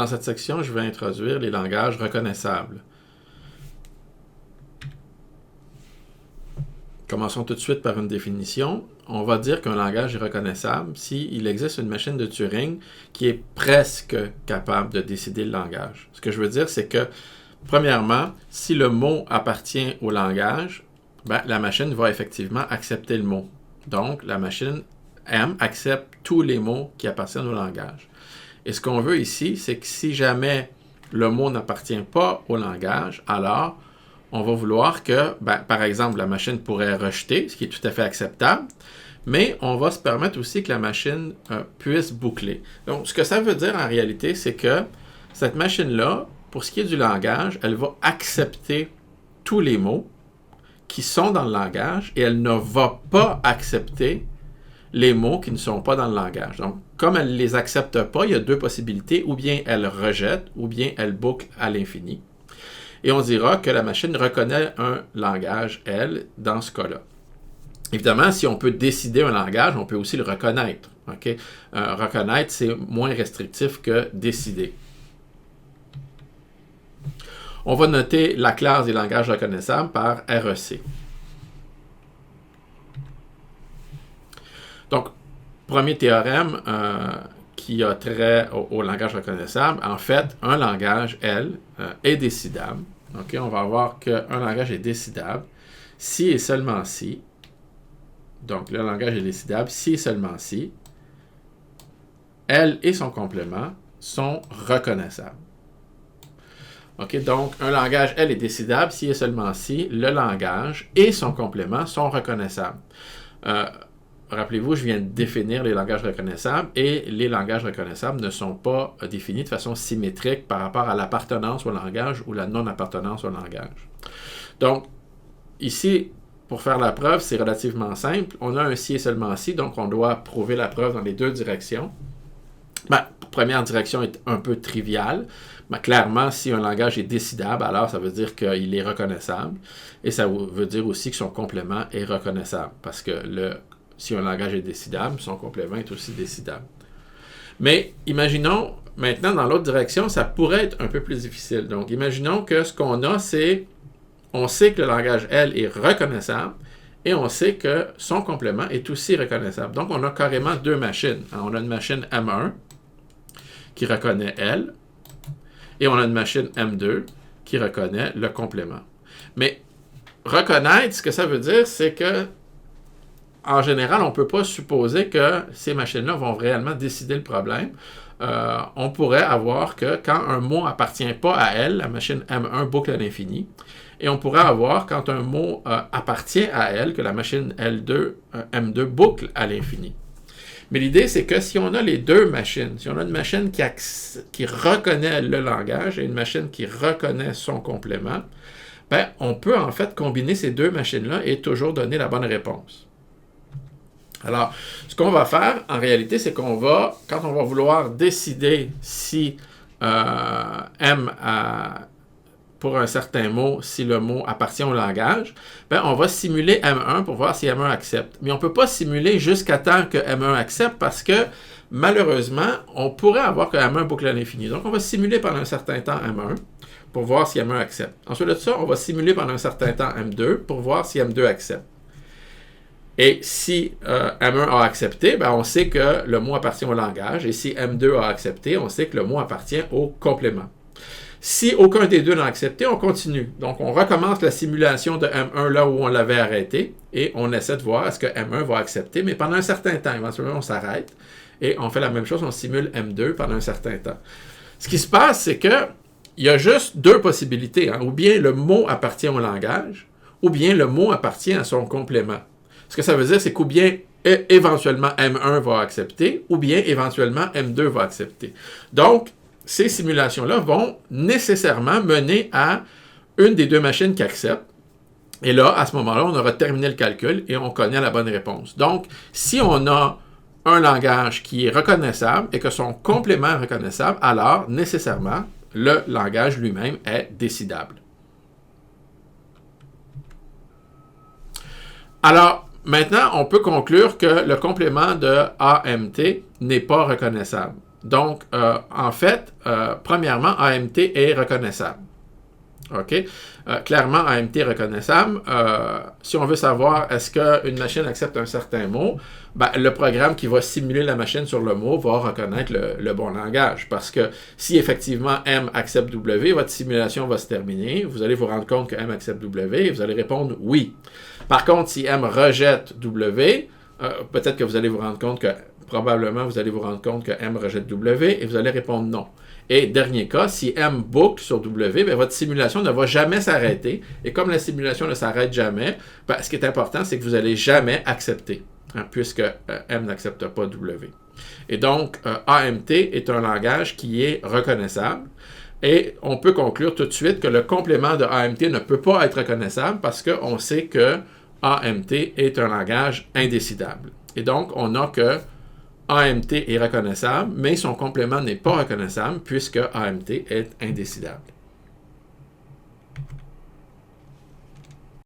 dans cette section, je vais introduire les langages reconnaissables. Commençons tout de suite par une définition. On va dire qu'un langage est reconnaissable s'il existe une machine de Turing qui est presque capable de décider le langage. Ce que je veux dire, c'est que, premièrement, si le mot appartient au langage, la machine va effectivement accepter le mot. Donc, la machine M accepte tous les mots qui appartiennent au langage. Et ce qu'on veut ici, c'est que si jamais le mot n'appartient pas au langage, alors on va vouloir que, par exemple, la machine pourrait rejeter, ce qui est tout à fait acceptable, mais on va se permettre aussi que la machine puisse boucler. Donc, ce que ça veut dire en réalité, c'est que cette machine-là, pour ce qui est du langage, elle va accepter tous les mots qui sont dans le langage et elle ne va pas accepter les mots qui ne sont pas dans le langage. Donc, comme elle ne les accepte pas, il y a deux possibilités, ou bien elle rejette, ou bien elle boucle à l'infini. Et on dira que la machine reconnaît un langage, elle, dans ce cas-là. Évidemment, si on peut décider un langage, on peut aussi le reconnaître. Okay? Reconnaître, c'est moins restrictif que décider. On va noter la classe des langages reconnaissables par REC. Donc, premier théorème qui a trait au langage reconnaissable. En fait, un langage, L, est décidable. Okay? On va voir qu'un langage est décidable si et seulement si. Donc, le langage est décidable si et seulement si L et son complément sont reconnaissables. Okay? Donc, un langage L est décidable si et seulement si le langage et son complément sont reconnaissables. Rappelez-vous, je viens de définir les langages reconnaissables et les langages reconnaissables ne sont pas définis de façon symétrique par rapport à l'appartenance au langage ou la non-appartenance au langage. Donc, ici, pour faire la preuve, c'est relativement simple. On a un si et seulement si, donc on doit prouver la preuve dans les deux directions. La première direction est un peu triviale. Clairement, si un langage est décidable, alors ça veut dire qu'il est reconnaissable. Et ça veut dire aussi que son complément est reconnaissable, parce que si un langage est décidable, son complément est aussi décidable. Mais imaginons, maintenant, dans l'autre direction, ça pourrait être un peu plus difficile. Donc, imaginons que ce qu'on a, c'est, on sait que le langage L est reconnaissable et on sait que son complément est aussi reconnaissable. Donc, on a carrément deux machines. On a une machine M1 qui reconnaît L et on a une machine M2 qui reconnaît le complément. Mais reconnaître, ce que ça veut dire, c'est que en général, on ne peut pas supposer que ces machines-là vont réellement décider le problème. On pourrait avoir que quand un mot n'appartient pas à elle, la machine M1 boucle à l'infini. Et on pourrait avoir, quand un mot appartient à elle, que la machine M2 boucle à l'infini. Mais l'idée, c'est que si on a les deux machines, si on a une machine qui reconnaît le langage et une machine qui reconnaît son complément, on peut en fait combiner ces deux machines-là et toujours donner la bonne réponse. Alors, ce qu'on va faire, en réalité, c'est qu'on va, quand on va vouloir décider si pour un certain mot, si le mot appartient au langage, on va simuler M1 pour voir si M1 accepte. Mais on ne peut pas simuler jusqu'à temps que M1 accepte parce que, malheureusement, on pourrait avoir que M1 boucle à l'infini. Donc, on va simuler pendant un certain temps M1 pour voir si M1 accepte. Ensuite de ça, on va simuler pendant un certain temps M2 pour voir si M2 accepte. Et si M1 a accepté, on sait que le mot appartient au langage. Et si M2 a accepté, on sait que le mot appartient au complément. Si aucun des deux n'a accepté, on continue. Donc, on recommence la simulation de M1 là où on l'avait arrêté et on essaie de voir est-ce que M1 va accepter. Mais pendant un certain temps, éventuellement, on s'arrête et on fait la même chose, on simule M2 pendant un certain temps. Ce qui se passe, c'est qu'il y a juste deux possibilités. Ou bien le mot appartient au langage, ou bien le mot appartient à son complément. Ce que ça veut dire, c'est qu'ou bien éventuellement M1 va accepter, ou bien éventuellement M2 va accepter. Donc, ces simulations-là vont nécessairement mener à une des deux machines qui accepte. Et là, à ce moment-là, on aura terminé le calcul et on connaît la bonne réponse. Donc, si on a un langage qui est reconnaissable et que son complément est reconnaissable, alors, nécessairement, le langage lui-même est décidable. Alors, maintenant, on peut conclure que le complément de AMT n'est pas reconnaissable. Donc, en fait, premièrement, AMT est reconnaissable. OK? Clairement, AMT est reconnaissable. Si on veut savoir est-ce qu'une machine accepte un certain mot, ben, le programme qui va simuler la machine sur le mot va reconnaître le bon langage. Parce que si effectivement M accepte W, votre simulation va se terminer. Vous allez vous rendre compte que M accepte W et vous allez répondre oui. Par contre, si M rejette W, peut-être que vous allez vous rendre compte que, probablement, vous allez vous rendre compte que M rejette W et vous allez répondre non. Et dernier cas, si M boucle sur W, bien, votre simulation ne va jamais s'arrêter. Et comme la simulation ne s'arrête jamais, bien, ce qui est important, c'est que vous n'allez jamais accepter, puisque M n'accepte pas W. Et donc, AMT est un langage qui est reconnaissable. Et on peut conclure tout de suite que le complément de AMT ne peut pas être reconnaissable parce qu'on sait que AMT est un langage indécidable. Et donc, on a que AMT est reconnaissable, mais son complément n'est pas reconnaissable puisque AMT est indécidable.